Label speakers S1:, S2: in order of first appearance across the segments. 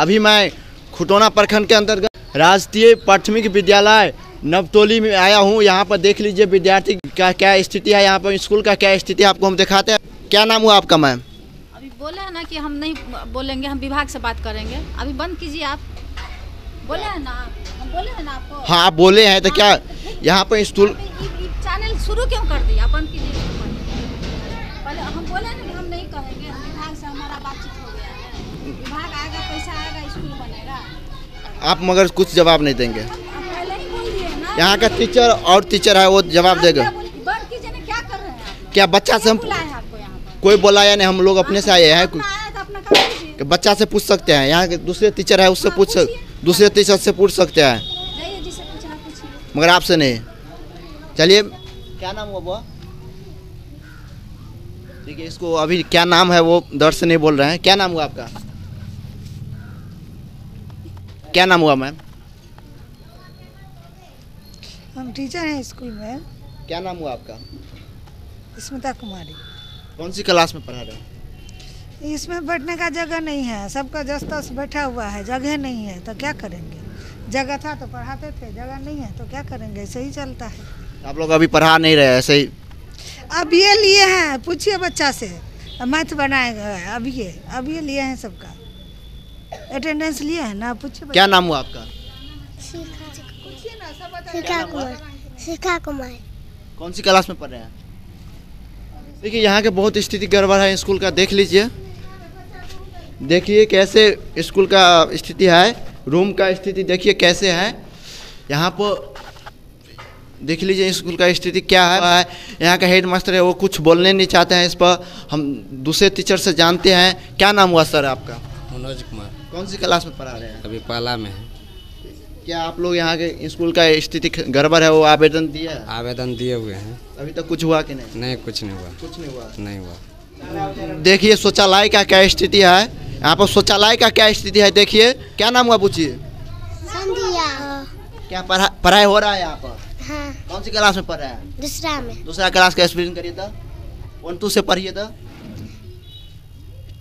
S1: अभी मैं खुटौना प्रखंड के अंतर्गत राष्ट्रीय प्राथमिक विद्यालय नवतोली में आया हूँ। यहाँ पर देख लीजिए विद्यार्थी का क्या स्थिति है, यहाँ पर स्कूल का क्या स्थिति है, आपको हम दिखाते हैं। क्या नाम हुआ आपका मैम?
S2: अभी बोले हैं ना कि हम नहीं बोलेंगे, हम विभाग से बात करेंगे। अभी बंद कीजिए आप। बोले हैं ना, हम बोले हैं ना आपको।
S1: हाँ आप बोले हैं, तो क्या यहाँ पर स्कूल
S2: चैनल शुरू क्यों कर दिया? बंद कीजिए। पहले हम बोले ना कि हम नहीं कहेंगे, विभाग से हमारा बातचीत हो गया है। विभाग आएगा, पैसा आएगा, स्कूल बनेगा।
S1: आप मगर कुछ जवाब नहीं देंगे।
S2: पहले ही बोल दिए ना।
S1: यहाँ का टीचर और टीचर है वो जवाब देगा।
S2: बंद कीजिए ना, क्या कर रहे हैं आप?
S1: क्या बच्चा से हम कोई बोला या नहीं, हम लोग अपने से आए हैं। कि बच्चा से पूछ सकते हैं, यहाँ के दूसरे टीचर है उससे पूछ दूसरे टीचर से पूछ सकते हैं, मगर आपसे नहीं। चलिए, क्या नाम हुआ बुआ? देखिए इसको अभी क्या नाम है वो दर्द से नहीं बोल रहे हैं। क्या नाम हुआ आपका? क्या नाम हुआ मैम?
S3: हम टीचर हैं स्कूल में।
S1: क्या नाम हुआ आपका?
S3: स्मिता कुमारी।
S1: कौन सी क्लास में पढ़ा रहे हैं?
S3: इसमें बैठने का जगह नहीं है, सबका जस तस बैठा हुआ है, जगह नहीं है तो क्या करेंगे। जगह था तो पढ़ाते थे, जगह नहीं है तो क्या करेंगे, ऐसे ही चलता है।
S1: आप लोग अभी पढ़ा नहीं रहे ऐसे ही?
S3: अब ये लिए हैं, पूछिए बच्चा से, मैथ बनाएगा। अब ये लिए हैं, सबका अटेंडेंस लिए हैं ना, पूछिए।
S1: क्या नाम हुआ आपका?
S4: शिखा कुमार।
S1: कौन सी क्लास में पढ़ रहे हैं? देखिए यहाँ के बहुत स्थिति गड़बड़ है स्कूल का। देख लीजिए, देखिए कैसे स्कूल का स्थिति है, रूम का स्थिति देखिए कैसे है। यहाँ पर देख लीजिए स्कूल का स्थिति क्या है। यहाँ का हेड मास्टर है वो कुछ बोलने नहीं चाहते हैं इस पर। हम दूसरे टीचर से जानते हैं। क्या नाम हुआ सर आपका?
S5: मनोज कुमार।
S1: कौन सी क्लास में पढ़ा रहे हैं?
S5: अभी पहला में है।
S1: क्या आप लोग यहाँ के स्कूल का स्थिति गड़बड़ है वो आवेदन दिया है?
S5: आवेदन दिए हुए हैं।
S1: अभी तक कुछ हुआ कि नहीं?
S5: नहीं, कुछ नहीं हुआ।
S1: कुछ नहीं हुआ?
S5: नहीं हुआ।
S1: देखिए शौचालय का क्या स्थिति है, यहाँ पर शौचालय का क्या स्थिति है देखिए। क्या नाम हुआ पूछिए? क्या पढ़ाई हो रहा है यहाँ पर?
S4: हाँ।
S1: कौन सी क्लास में पढ़ रहे हैं?
S4: दूसरा में।
S1: दूसरा क्लास का एक्सपीरियंस करिए था, 1 2 से पढ़िए था।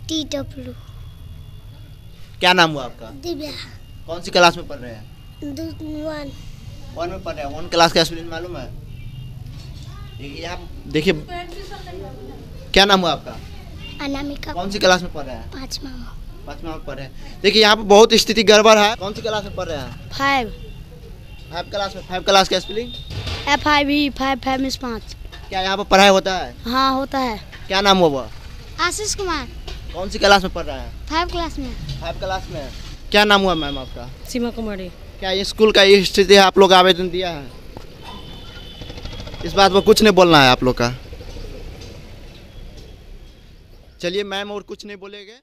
S4: TW।
S1: क्या नाम हुआ आपका?
S4: दिव्या।
S1: कौन सी क्लास में पढ़ रहे हैं?
S4: 1।
S1: 1 में पढ़ रहे हैं। 1 क्लास का एक्सपीरियंस मालूम है? देखिए आप देखिए, क्या नाम हुआ आपका?
S4: अनामिका।
S1: कौन सी क्लास में पढ़ रहे हैं?
S4: 5वां
S1: में पढ़ रहे हैं। देखिए यहाँ पे बहुत स्थिति गड़बड़ है। कौन सी क्लास में पढ़ रहे हैं? 5 क्लास में। 5 क्लास का स्पेलिंग?
S4: F5 miss 5।
S1: क्या यहाँ पर पढ़ाई होता है?
S4: हाँ होता है।
S1: क्या नाम हुआ वो?
S4: आशीष कुमार।
S1: कौन सी क्लास में पढ़ रहे हैं?
S4: 5 क्लास में।
S1: 5 क्लास में। क्या नाम हुआ मैम आपका?
S3: सीमा कुमारी।
S1: क्या ये स्कूल का ये स्थिति है, आप लोग आवेदन दिया है? इस बात पर कुछ नहीं बोलना है आप लोग का। चलिए मैम और कुछ नहीं बोलेंगे।